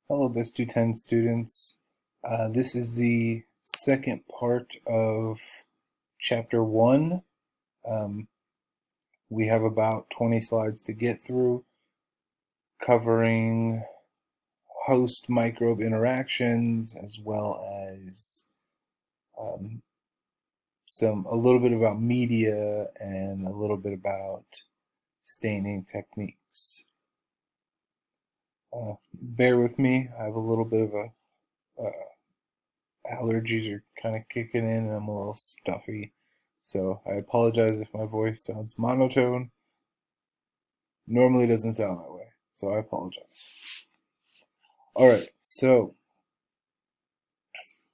Hello, BISC 210 students. This is the second part of Chapter 1. Um, we have about 20 slides to get through, covering host microbe interactions as well as um, a little bit about media and a little bit about staining techniques. Bear with me, I have a little bit of a allergies are kind of kicking in and I'm a little stuffy. So I apologize if my voice sounds monotone. Normally it doesn't sound that way, so I apologize. All right, so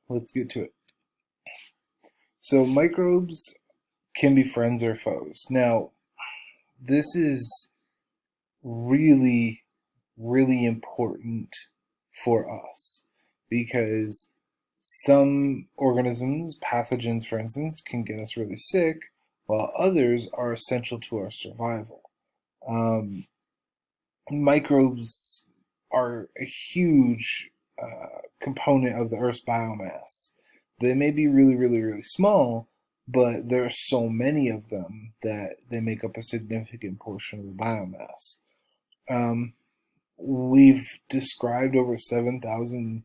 let's get to it. So microbes can be friends or foes. Now, this is really, really important for us because some organisms, pathogens for instance, can get us really sick, while others are essential to our survival. Um, Microbes are a huge component of the Earth's biomass. They may be really, really, really small, but there are so many of them that they make up a significant portion of the biomass. Um, we've described over 7,000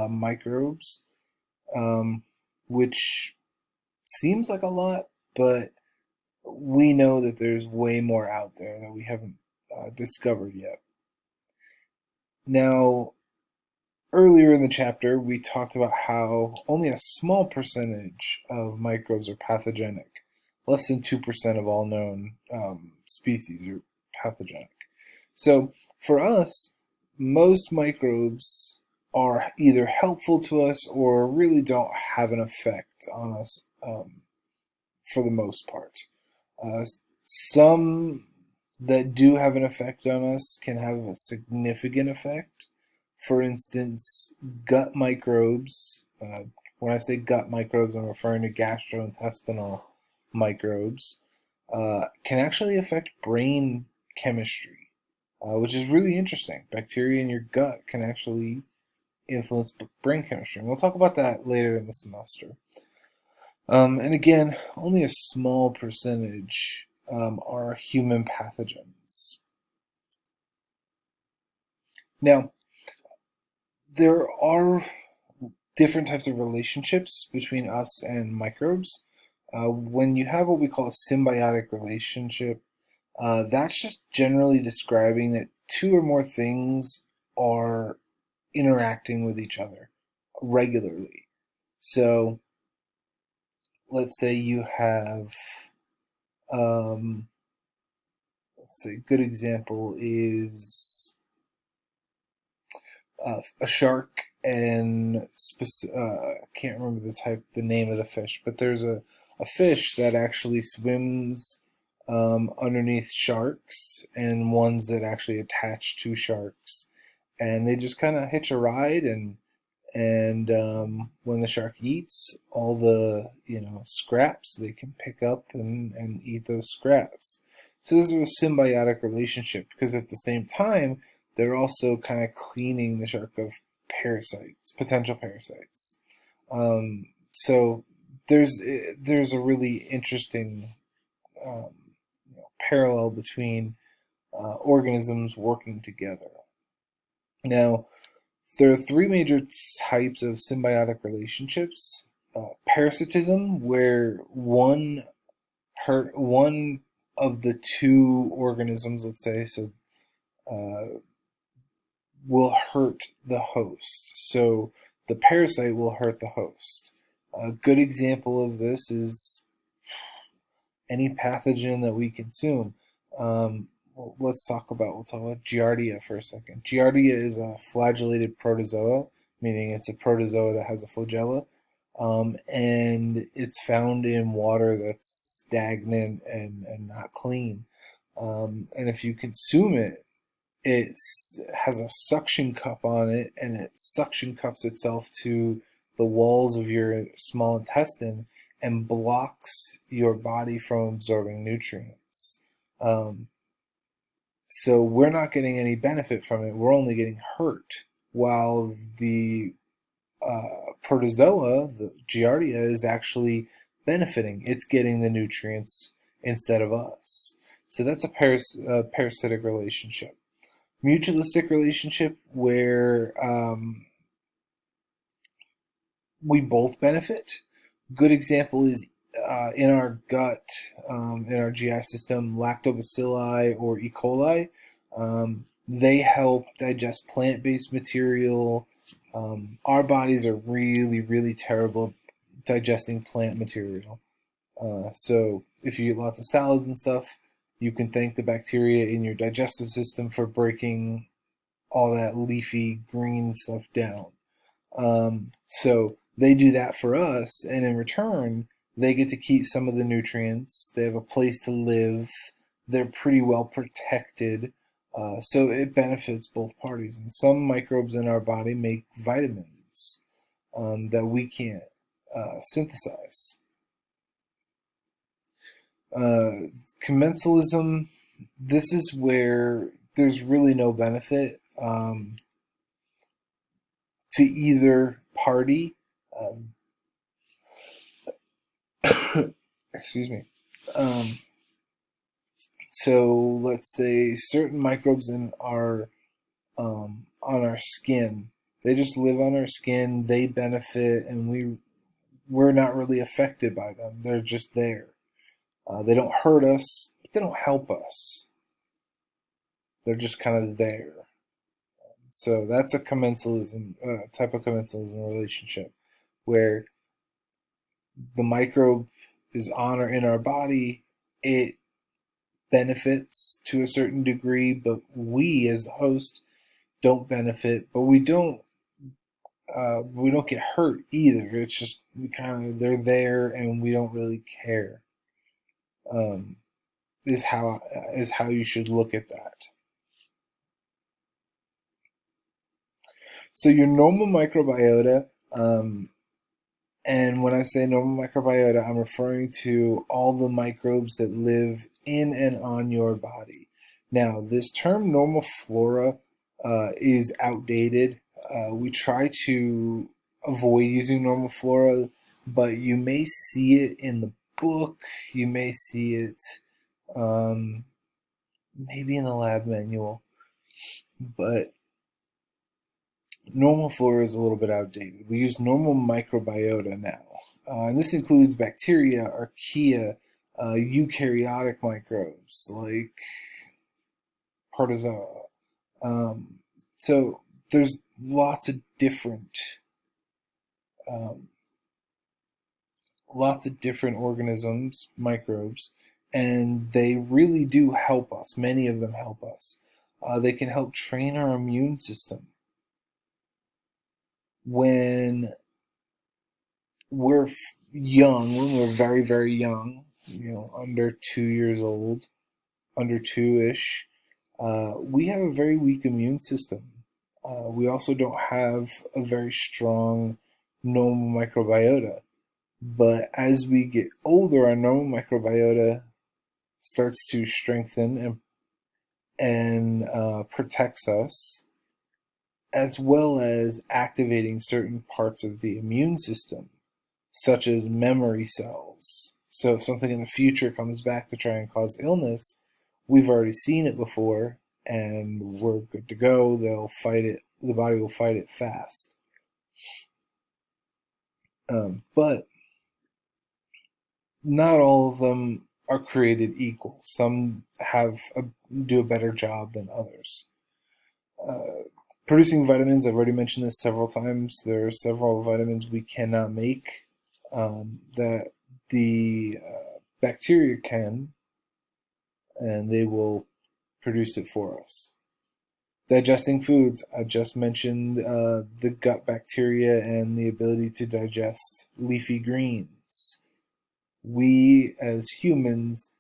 microbes, um, which seems like a lot, but we know that there's way more out there that we haven't discovered yet. Now, earlier in the chapter, we talked about how only a small percentage of microbes are pathogenic. Less than 2% of all known species are pathogenic. So, for us, most microbes are either helpful to us or really don't have an effect on us for the most part. Some that do have an effect on us can have a significant effect. For instance, gut microbes. When I say gut microbes, I'm referring to gastrointestinal microbes. Can actually affect brain chemistry, which is really interesting. Bacteria in your gut can actually influence brain chemistry. And we'll talk about that later in the semester. And again, only a small percentage are human pathogens. Now, there are different types of relationships between us and microbes. When you have what we call a symbiotic relationship, that's just generally describing that two or more things are interacting with each other regularly. So, let's say you have, let's see, a good example is a shark and I can't remember the name of the fish, but there's a fish that actually swims underneath sharks and ones that actually attach to sharks, and they just kind of hitch a ride and when the shark eats all the scraps, they can pick up and eat those scraps. So this is a symbiotic relationship because at the same time they're also kind of cleaning the shark of parasites, potential parasites. So there's a really interesting um, parallel between organisms working together. Now, there are three major types of symbiotic relationships. Parasitism, where one of the two organisms, let's say, uh, will hurt the host. So the parasite will hurt the host. A good example of this is any pathogen that we consume. We'll talk about Giardia for a second. Giardia is a flagellated protozoa, meaning it's a protozoa that has a flagella, and it's found in water that's stagnant and not clean. And if you consume it, it has a suction cup on it, and it suction cups itself to the walls of your small intestine and blocks your body from absorbing nutrients. Um, so we're not getting any benefit from it. We're only getting hurt while the protozoa, the Giardia, is actually benefiting. It's getting the nutrients instead of us. So that's a parasitic relationship. Mutualistic relationship where we both benefit. Good example is in our gut, in our GI system, lactobacilli or E. coli. They help digest plant-based material. Our bodies are really, really terrible at digesting plant material. So if you eat lots of salads and stuff, you can thank the bacteria in your digestive system for breaking all that leafy green stuff down. So they do that for us, and in return, they get to keep some of the nutrients. They have a place to live. They're pretty well protected. So it benefits both parties. And some microbes in our body make vitamins that we can't synthesize. Commensalism, this is where there's really no benefit to either party. Excuse me. So let's say certain microbes in our on our skin, they just live on our skin. They benefit, and we're not really affected by them. They're just there. They don't hurt us. But they don't help us. They're just kind of there. So that's a commensalism type of commensalism relationship, where the microbe is on or in our body. It benefits to a certain degree, but we as the host don't benefit. But we don't get hurt either. It's just they're there and we don't really care. Is how you should look at that. So your normal microbiota, and when I say normal microbiota, I'm referring to all the microbes that live in and on your body. Now, this term normal flora is outdated. We try to avoid using normal flora, but you may see it in the book. You may see it maybe in the lab manual, but normal flora is a little bit outdated. We use normal microbiota now. And this includes bacteria, archaea, eukaryotic microbes like protozoa. So there's lots of different organisms, microbes, and they really do help us. Many of them help us. They can help train our immune system. When we're young, when we're very, very young, under 2 years old, under two-ish, we have a very weak immune system. We also don't have a very strong normal microbiota. But as we get older, our normal microbiota starts to strengthen and protects us, as well as activating certain parts of the immune system, such as memory cells. So if something in the future comes back to try and cause illness, we've already seen it before and we're good to go. They'll fight it. The body will fight it fast. But not all of them are created equal. Some do a better job than others. Producing vitamins, I've already mentioned this several times. There are several vitamins we cannot make that the bacteria can, and they will produce it for us. Digesting foods, I just mentioned the gut bacteria and the ability to digest leafy greens. We as humans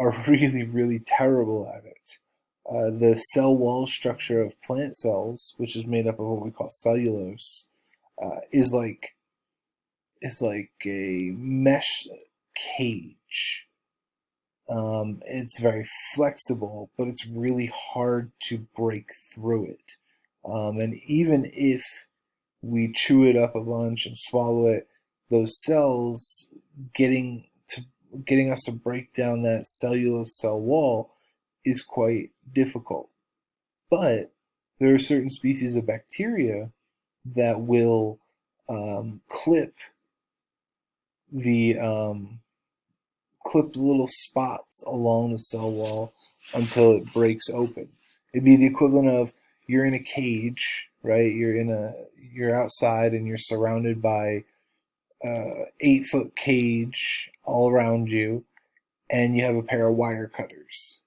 are really, really terrible at it. The cell wall structure of plant cells, which is made up of what we call cellulose, is like a mesh cage. It's very flexible, but it's really hard to break through it. And even if we chew it up a bunch and swallow it, those cells getting to getting us to break down that cellulose cell wall is quite difficult. But there are certain species of bacteria that will clip the little spots along the cell wall until it breaks open. It'd be the equivalent of you're in a cage, right? You're outside and you're surrounded by 8-foot cage all around you, and you have a pair of wire cutters.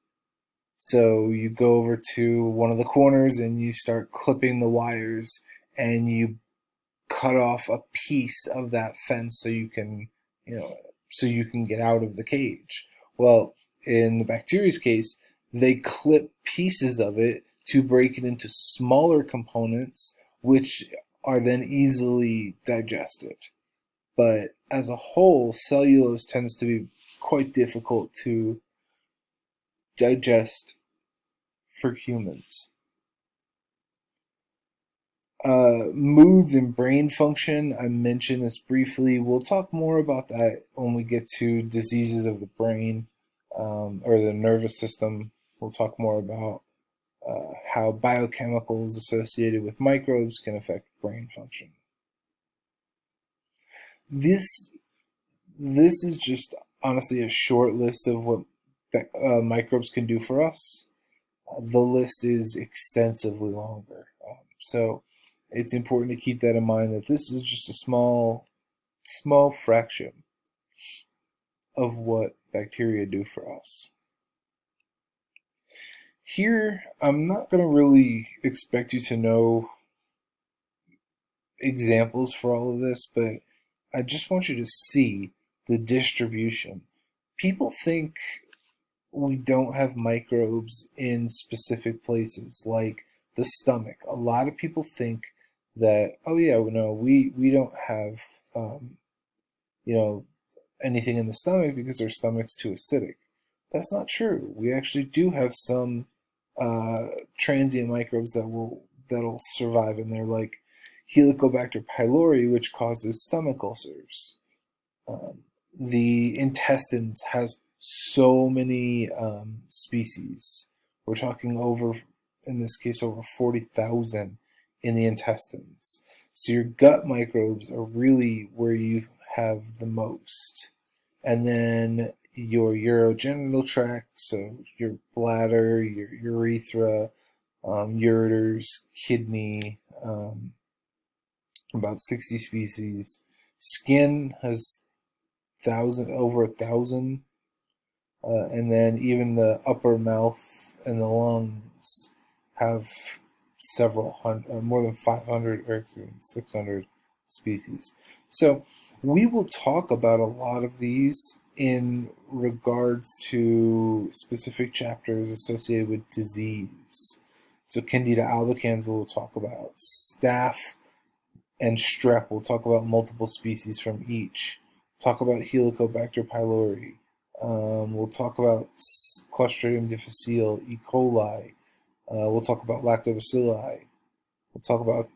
So you go over to one of the corners and you start clipping the wires, and you cut off a piece of that fence so you can, you know, so you can get out of the cage. Well, in the bacteria's case, they clip pieces of it to break it into smaller components, which are then easily digested. But as a whole, cellulose tends to be quite difficult to digest for humans. Moods and brain function, I mentioned this briefly. We'll talk more about that when we get to diseases of the brain, or the nervous system. We'll talk more about how biochemicals associated with microbes can affect brain function. This this is just honestly a short list of what microbes can do for us. The list is extensively longer. So it's important to keep that in mind, that this is just a small fraction of what bacteria do for us. Here, I'm not going to really expect you to know examples for all of this, but I just want you to see the distribution. People think we don't have microbes in specific places, like the stomach. A lot of people think that, oh yeah, no, we don't have you know, anything in the stomach because our stomach's too acidic. That's not true. We actually do have some transient microbes that'll survive in there, like Helicobacter pylori, which causes stomach ulcers. Um, the intestines has so many species. We're talking in this case, over 40,000 in the intestines. So your gut microbes are really where you have the most. And then your urogenital tract, so your bladder, your urethra, ureters, kidney, about 60 species. Skin has over 1,000, and then even the upper mouth and the lungs have several hundred, more than 500, or excuse me, 600 species. So we will talk about a lot of these in regards to specific chapters associated with disease. So Candida albicans we'll talk about. Staph and strep, we'll talk about multiple species from each. Talk about Helicobacter pylori. We'll talk about Clostridium difficile, E. coli. We'll talk about lactobacilli. We'll talk about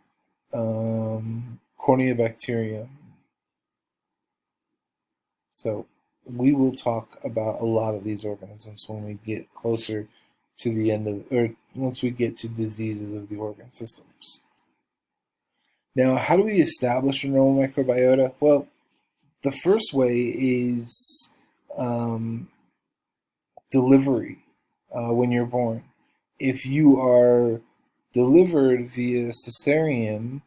Corneobacterium. So we will talk about a lot of these organisms when we get closer to the end of, or once we get to diseases of the organ systems. Now, how do we establish a normal microbiota? Well, the first way is delivery when you're born. If you are delivered via cesarean,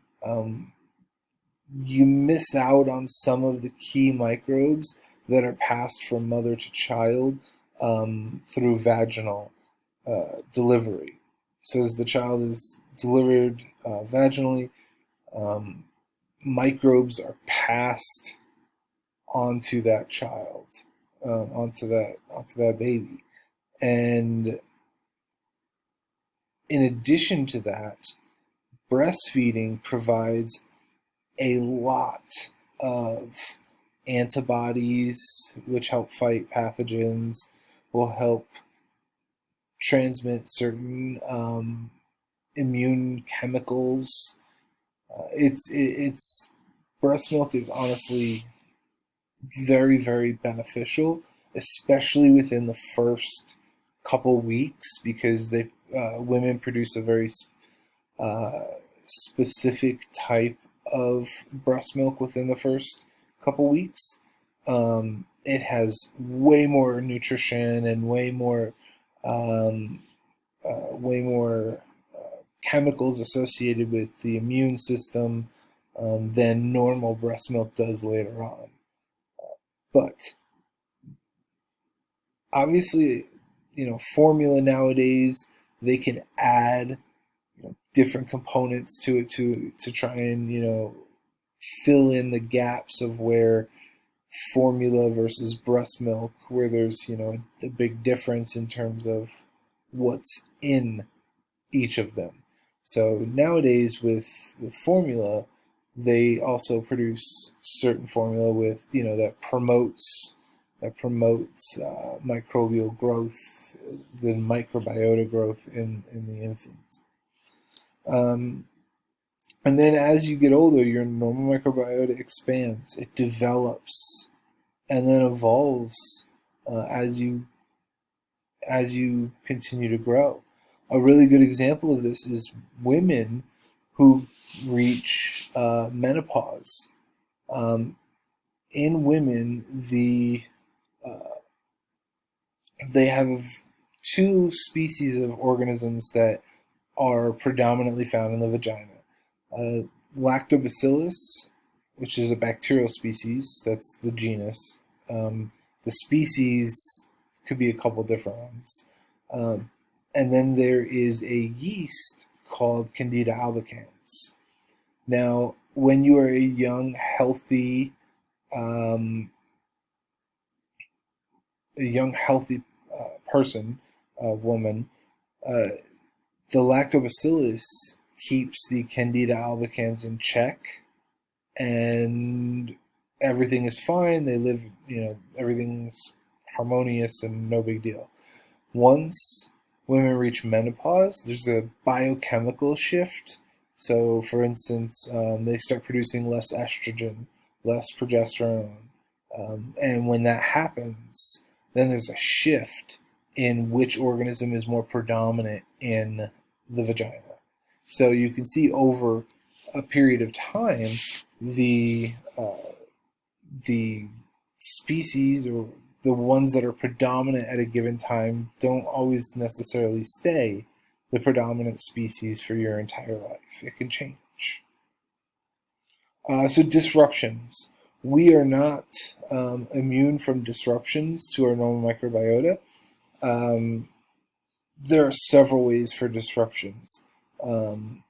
you miss out on some of the key microbes that are passed from mother to child through vaginal delivery. So as the child is delivered vaginally, microbes are passed onto that child, onto that baby. And in addition to that, breastfeeding provides a lot of antibodies which help fight pathogens, will help transmit certain immune chemicals. It's breast milk is honestly very, very beneficial, especially within the first couple weeks, because they women produce a very uh, specific type of breast milk within the first couple weeks. It has way more nutrition and um, way more chemicals associated with the immune system than normal breast milk does later on. But obviously, formula nowadays, they can add different components to it to try and fill in the gaps of where formula versus breast milk, where there's a big difference in terms of what's in each of them. So nowadays with formula, they also produce certain formula with that promotes microbial growth, the microbiota growth in the infant. Um, and then as you get older, your normal microbiota expands, it develops, and then evolves as you continue to grow. A really good example of this is women who reach menopause. Um, in women, they have two species of organisms that are predominantly found in the vagina. Uh, Lactobacillus, which is a bacterial species, that's the genus. The species could be a couple different ones. Um, and then there is a yeast called Candida albicans. Now, when you are a young, healthy, um, person, woman, uh, the lactobacillus keeps the Candida albicans in check, and everything is fine. They live, everything's harmonious and no big deal. Once women reach menopause, there's a biochemical shift. So, for instance, they start producing less estrogen, less progesterone. And when that happens, then there's a shift in which organism is more predominant in the vagina. So you can see over a period of time, the species, or the ones that are predominant at a given time, don't always necessarily stay the predominant species for your entire life. It can change. So disruptions. We are not immune from disruptions to our normal microbiota. Um, there are several ways for disruptions. Um,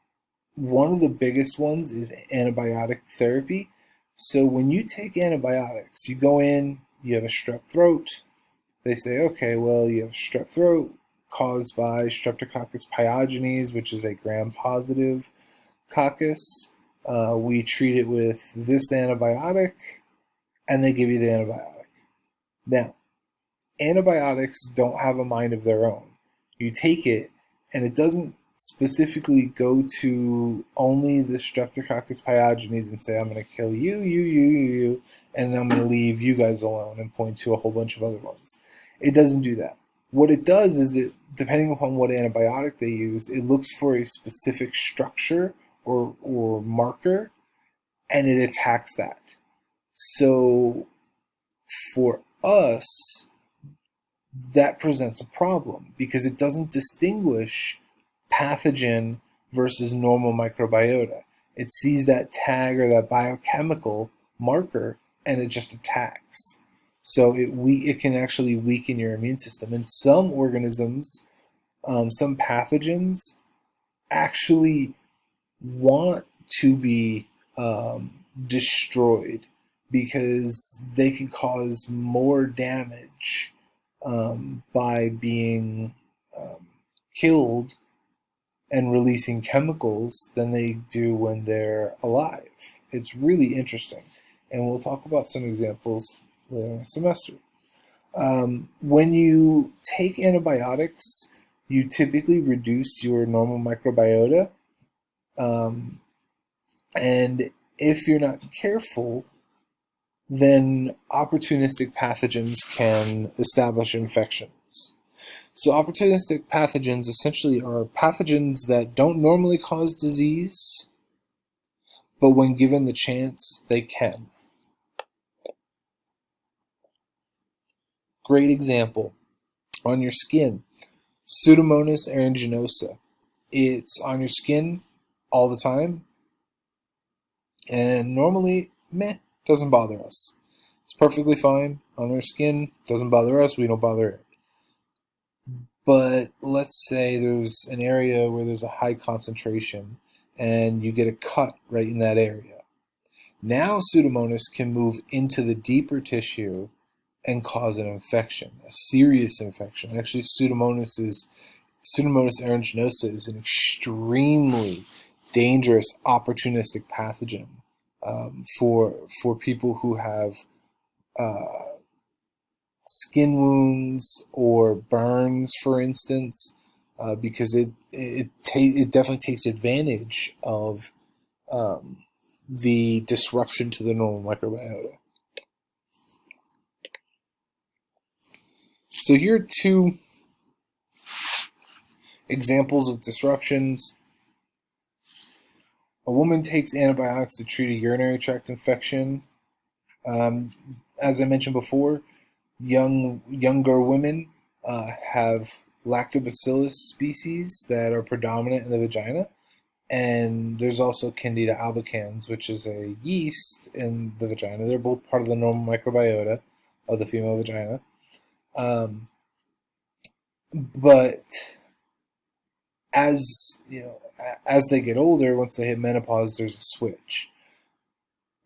One of the biggest ones is antibiotic therapy. So when you take antibiotics, you go in, you have a strep throat. They say, okay, well, you have strep throat caused by Streptococcus pyogenes, which is a gram-positive coccus. We treat it with this antibiotic, and they give you the antibiotic. Now, antibiotics don't have a mind of their own. You take it, and it doesn't specifically go to only the Streptococcus pyogenes and say, I'm going to kill you, and I'm going to leave you guys alone, and point to a whole bunch of other ones. It doesn't do that. What it does is, depending upon what antibiotic they use, it looks for a specific structure or marker, and it attacks that. So for us, that presents a problem because it doesn't distinguish pathogen versus normal microbiota. It sees that tag or that biochemical marker, and it just attacks. So it can actually weaken your immune system. And some organisms, some pathogens, actually want to be destroyed because they can cause more damage by being killed and releasing chemicals than they do when they're alive. It's really interesting. And we'll talk about some examples later in the semester. When you take antibiotics, you typically reduce your normal microbiota. Um, and if you're not careful, then opportunistic pathogens can establish infections. So, opportunistic pathogens essentially are pathogens that don't normally cause disease, but when given the chance, they can. Great example on your skin, Pseudomonas aeruginosa. It's on your skin all the time, and normally, doesn't bother us. It's perfectly fine on our skin, doesn't bother us, we don't bother it. But let's say there's an area where there's a high concentration and you get a cut right in that area. Now Pseudomonas can move into the deeper tissue and cause an infection, a serious infection. Actually, Pseudomonas aeruginosa is an extremely dangerous opportunistic pathogen for people who have skin wounds or burns, for instance, because it definitely takes advantage of the disruption to the normal microbiota. So here are two examples of disruptions. A woman takes antibiotics to treat a urinary tract infection. As I mentioned before, younger women have lactobacillus species that are predominant in the vagina, and there's also Candida albicans, which is a yeast in the vagina. They're both part of the normal microbiota of the female vagina. But as as they get older, once they hit menopause, there's a switch.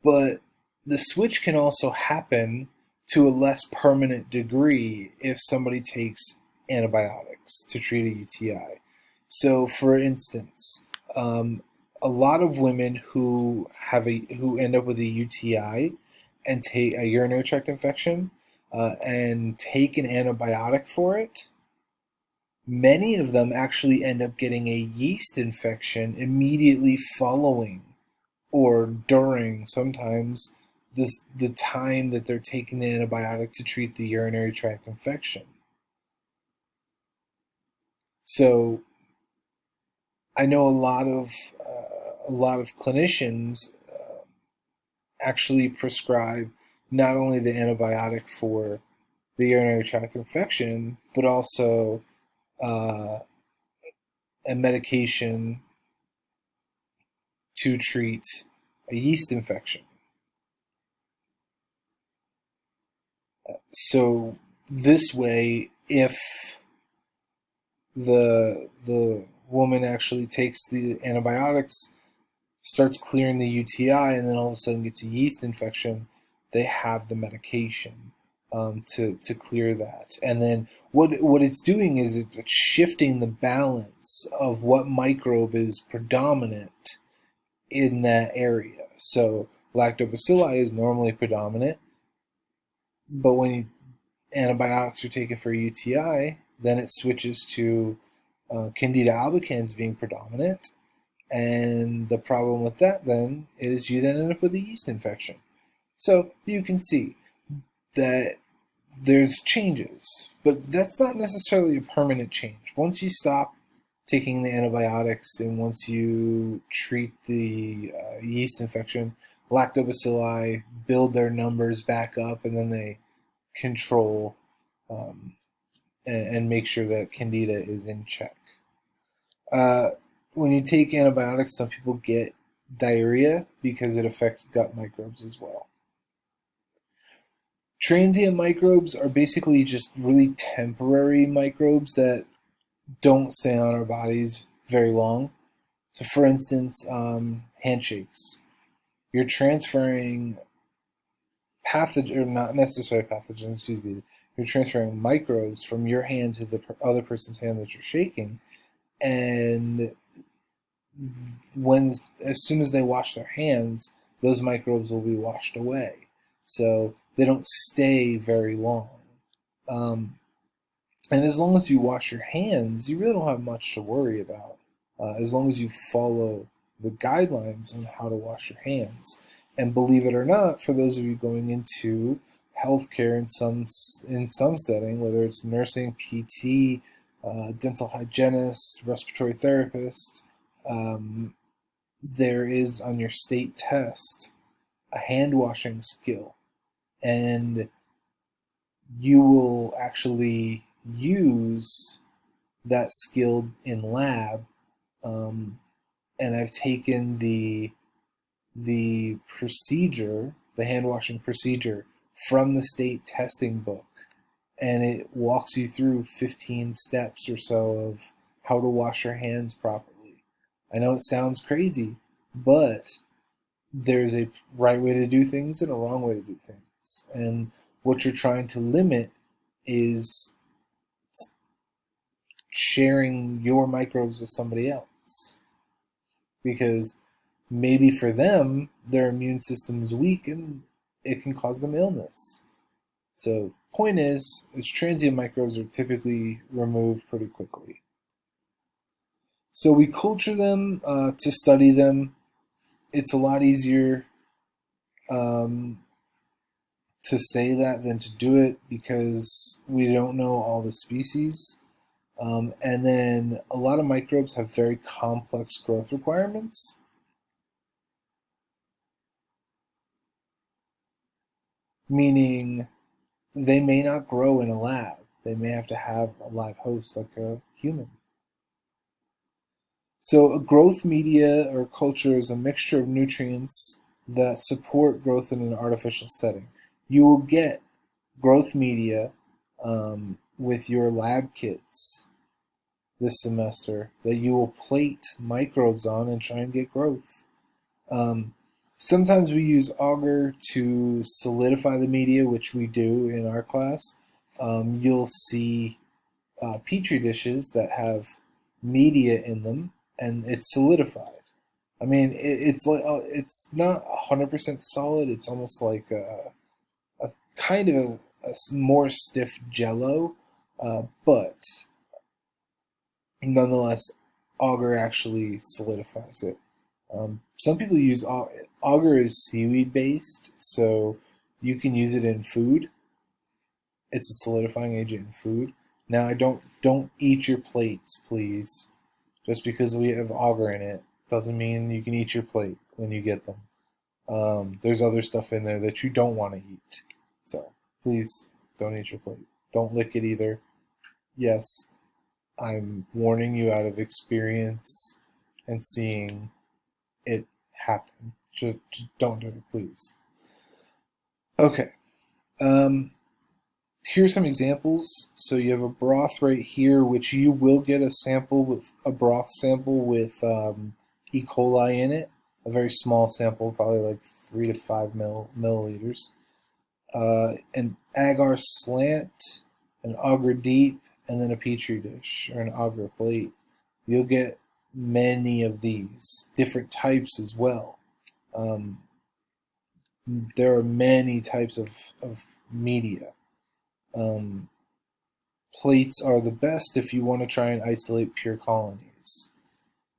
But the switch can also happen to a less permanent degree if somebody takes antibiotics to treat a UTI. So, for instance, a lot of women who end up with a UTI and take a urinary tract infection and take an antibiotic for it, many of them actually end up getting a yeast infection immediately following or during sometimes the time that they're taking the antibiotic to treat the urinary tract infection. So I know a lot of clinicians actually prescribe not only the antibiotic for the urinary tract infection, but also a medication to treat a yeast infection. So this way, if the woman actually takes the antibiotics, starts clearing the UTI, and then all of a sudden gets a yeast infection, they have the medication to clear that. And then what it's doing is it's shifting the balance of what microbe is predominant in that area. So lactobacilli is normally predominant, but when antibiotics are taken for UTI, then it switches to Candida albicans being predominant. And the problem with that then is you then end up with a yeast infection. So you can see that there's changes, but that's not necessarily a permanent change. Once you stop taking the antibiotics and once you treat the yeast infection, lactobacilli build their numbers back up, and then they control and make sure that Candida is in check. When you take antibiotics, some people get diarrhea because it affects gut microbes as well. Transient microbes are basically just really temporary microbes that don't stay on our bodies very long. So, for instance, handshakes. You're transferring pathogen, or not necessarily pathogen, excuse me. You're transferring microbes from your hand to the other person's hand that you're shaking, and as soon as they wash their hands, those microbes will be washed away. So they don't stay very long. And as long as you wash your hands, you really don't have much to worry about. As long as you follow the guidelines on how to wash your hands. And believe it or not, for those of you going into healthcare in some setting, whether it's nursing, PT, dental hygienist, respiratory therapist, there is on your state test a hand washing skill, and you will actually use that skill in lab. Um, and I've taken the procedure, the hand washing procedure, from the state testing book, and it walks you through 15 steps or so of how to wash your hands properly. I know it sounds crazy, but there's a right way to do things and a wrong way to do things. And what you're trying to limit is sharing your microbes with somebody else. Because maybe for them, their immune system is weak and it can cause them illness. So, point is transient microbes are typically removed pretty quickly. So we culture them to study them. It's a lot easier um, to say that than to do it because we don't know all the species. And then a lot of microbes have very complex growth requirements, meaning they may not grow in a lab. They may have to have a live host like a human. So a growth media or culture is a mixture of nutrients that support growth in an artificial setting. You will get growth media with your lab kits this semester that you will plate microbes on and try and get growth. Um, Sometimes we use agar to solidify the media, which we do in our class. You'll see petri dishes that have media in them, and it's solidified. I mean, it's like it's not 100% solid. It's almost like a kind of a more stiff Jello, but nonetheless, agar actually solidifies it. Some people use agar is seaweed based, so you can use it in food. It's a solidifying agent in food. Now, I don't eat your plates, please. Just because we have agar in it doesn't mean you can eat your plate when you get them. There's other stuff in there that you don't want to eat, so please don't eat your plate. Don't lick it either. Yes, I'm warning you out of experience and seeing it happen. Just don't do it, please. Okay. Um, Here's some examples. So you have a broth right here, which you will get a broth sample with E. coli in it. A very small sample, probably like 3 to 5 milliliters. An agar slant, an agar deep, and then a petri dish or an agar plate. You'll get many of these different types as well. Um, there are many types of media. Um, Plates are the best if you want to try and isolate pure colonies.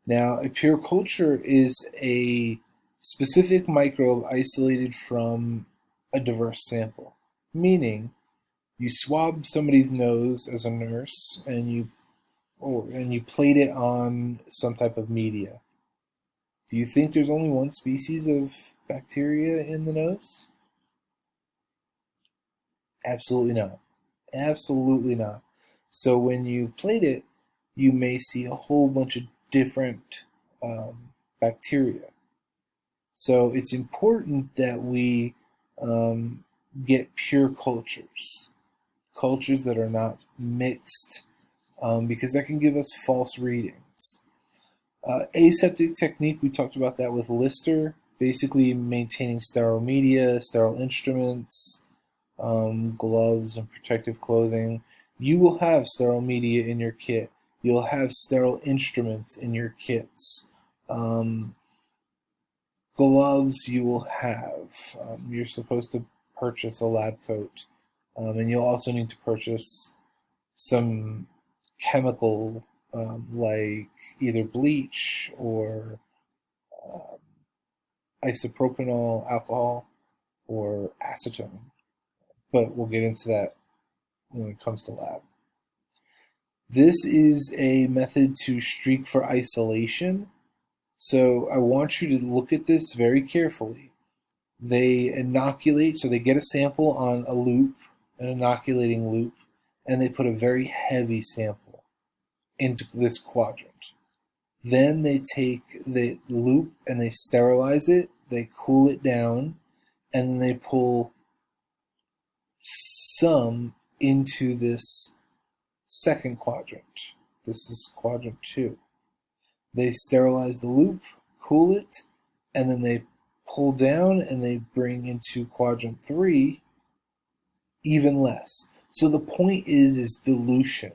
Now, a pure culture is a specific microbe isolated from a diverse sample, meaning you swab somebody's nose as a nurse and you plate it on some type of media. Do you think there's only one species of bacteria in the nose? Absolutely not. Absolutely not. So when you plate it, you may see a whole bunch of different bacteria. So it's important that we um, get pure cultures, cultures that are not mixed, because that can give us false readings. Aseptic technique, we talked about that with Lister, basically maintaining sterile media, sterile instruments, gloves, and protective clothing. You will have sterile media in your kit. You'll have sterile instruments in your kits. Um, Gloves you will have. You're supposed to purchase a lab coat. And you'll also need to purchase some chemical like either bleach or um, isopropanol alcohol or acetone. But we'll get into that when it comes to lab. This is a method to streak for isolation. So I want you to look at this very carefully. They inoculate, so they get a sample on a loop, an inoculating loop, and they put a very heavy sample into this quadrant. Then they take the loop and they sterilize it, they cool it down, and then they pull some into this second quadrant. This is quadrant 2. They sterilize the loop, cool it, and then they pull down and they bring into quadrant 3 even less. So the point is dilution.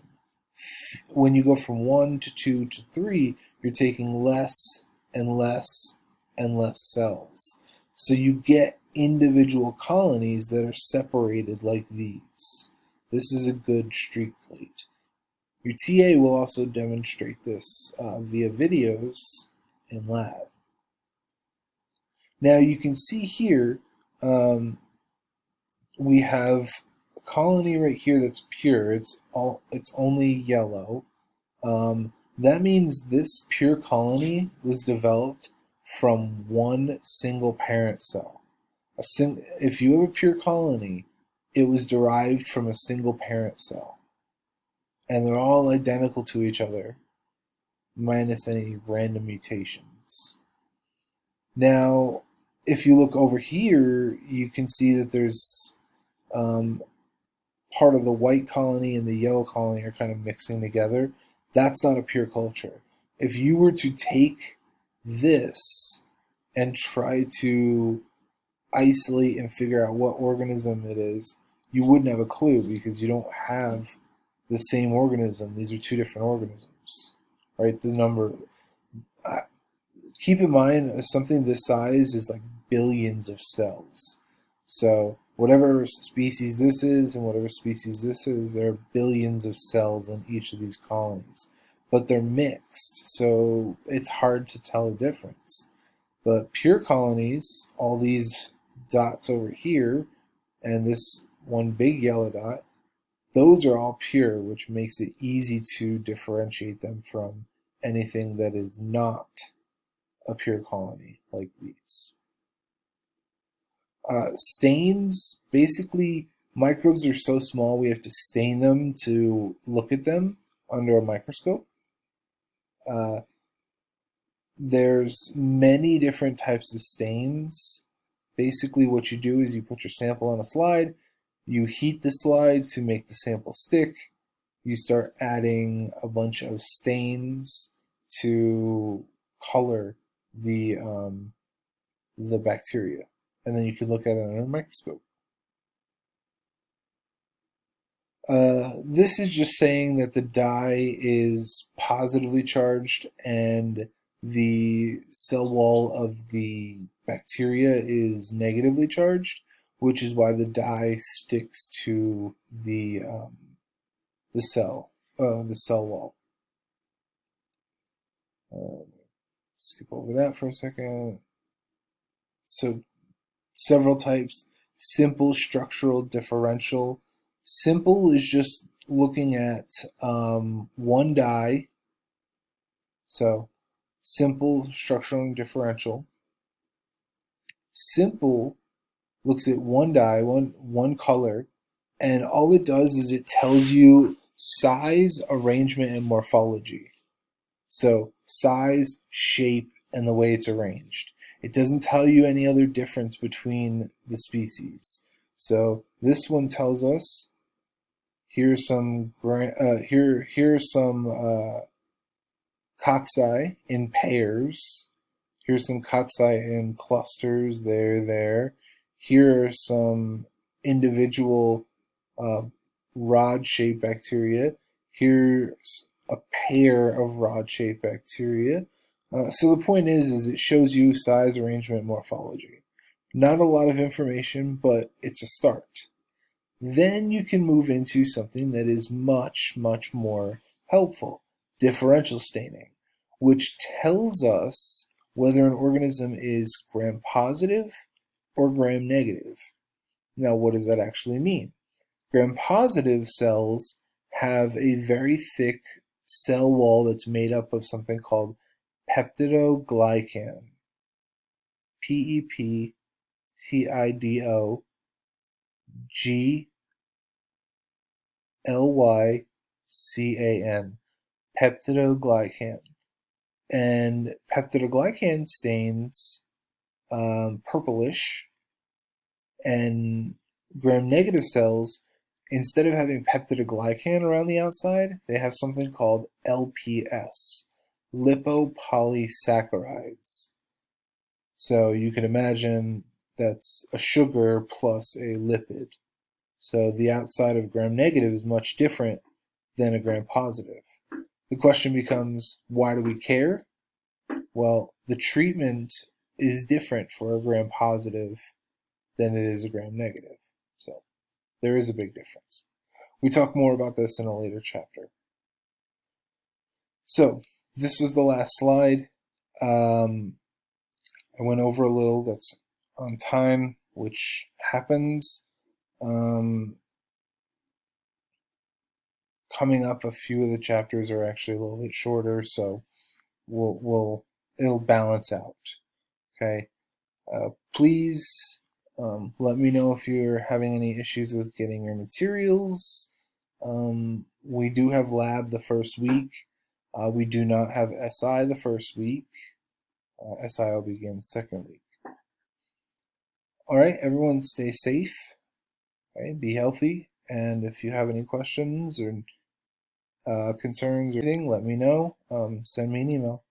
When you go from 1 to 2 to 3, you're taking less and less and less cells. So you get individual colonies that are separated like these. This is a good streak plate. Your TA will also demonstrate this via videos in lab. Now you can see here we have a colony right here that's pure. It's only yellow. That means this pure colony was developed from one single parent cell. If you have a pure colony, it was derived from a single parent cell. And they're all identical to each other, minus any random mutations. Now, if you look over here, you can see that there's part of the white colony and the yellow colony are kind of mixing together. That's not a pure culture. If you were to take this and try to isolate and figure out what organism it is, you wouldn't have a clue because you don't have the same organism. These are two different organisms, right? The number. Keep in mind, something this size is like billions of cells. So whatever species this is and whatever species this is, there are billions of cells in each of these colonies. But they're mixed, so it's hard to tell the difference. But pure colonies, all these dots over here, and this one big yellow dot, those are all pure, which makes it easy to differentiate them from anything that is not a pure colony like these. Stains, basically microbes are so small we have to stain them to look at them under a microscope. There's many different types of stains. Basically what you do is you put your sample on a slide, you heat the slide to make the sample stick, you start adding a bunch of stains to color the bacteria, and then you can look at it under a microscope. This is just saying that the dye is positively charged and the cell wall of the bacteria is negatively charged, which is why the dye sticks to the cell wall. Skip over that for a second. So several types: simple, structural, differential. Simple is just looking at one dye. So simple, structural, and differential. Simple looks at one dye, one color, and all it does is it tells you size, arrangement, and morphology. So size, shape, and the way it's arranged. It doesn't tell you any other difference between the species. So this one tells us here's some here's some cocci in pairs. Here's some cocci in clusters. There. Here are some individual rod-shaped bacteria. Here's a pair of rod-shaped bacteria. So the point is it shows you size, arrangement, morphology. Not a lot of information, but it's a start. Then you can move into something that is much, much more helpful, differential staining, which tells us whether an organism is gram-positive or gram-negative. Now, what does that actually mean? Gram-positive cells have a very thick cell wall that's made up of something called peptidoglycan. Peptidoglycan. Peptidoglycan. And peptidoglycan stains purplish, and gram-negative cells, instead of having peptidoglycan around the outside, they have something called LPS, lipopolysaccharides. So you can imagine that's a sugar plus a lipid. So the outside of gram-negative is much different than a gram-positive. The question becomes, why do we care? Well, the treatment is different for a gram-positive than it is a gram-negative. So there is a big difference. We talk more about this in a later chapter. So this was the last slide. I went over a little, that's on time, which happens. Coming up, a few of the chapters are actually a little bit shorter, so it'll balance out. Okay. Please let me know if you're having any issues with getting your materials. We do have lab the first week. We do not have SI the first week. SI will begin second week. All right, everyone stay safe. Okay, be healthy. And if you have any questions or concerns or anything, let me know. Send me an email.